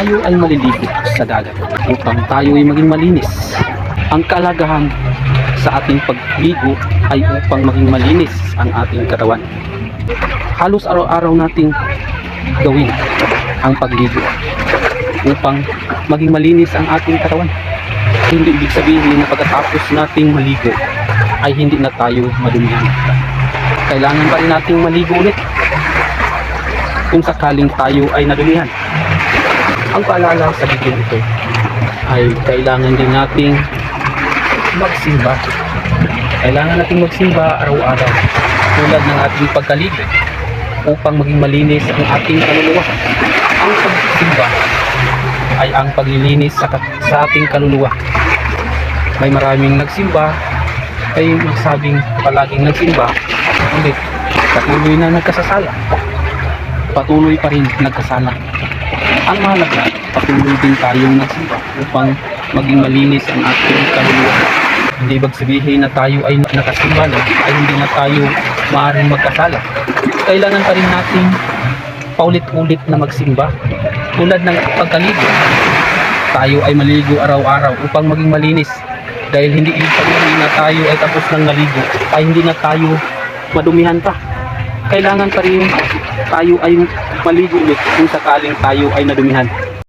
tayo ay maliligo sa dagat upang tayo ay maging malinis. Ang kahalagahan sa ating pagligo ay upang maging malinis ang ating katawan. Halos araw-araw nating gawin ang pagligo upang maging malinis ang ating katawan. Hindi ibig sabihin na pagkatapos nating maligo ay hindi na tayo madumihan. Kailangan pa rin nating maligo ulit kung sakaling tayo ay nadumihan. Ang paalala sa video ito ay kailangan din nating magsimba. Kailangan nating magsimba araw-araw tulad ng ating pagkaligo upang maging malinis ang ating kaluluwa. Ang pagsimba ay ang paglilinis sa ating kaluluwa. May maraming nagsimba ay magsabing palaging nagsimba, ulit patuloy na nagkasasala, patuloy pa rin nagkasala. Ang mahalaga, patuloy din tayong nagsimba upang maging malinis ang ating kaluluwa. Hindi ibig sabihin na tayo ay nakasimba na ay hindi na tayo maaaring magkasala. Kailangan pa rin natin paulit-ulit na magsimba. Tulad ng pagkaligo, tayo ay maligo araw-araw upang maging malinis. Dahil hindi ibig sabihin na tayo ay tapos ng naligo ay hindi na tayo madumihan pa. Kailangan pa rin tayo ay maligo ulit kung sakaling tayo ay nadumihan.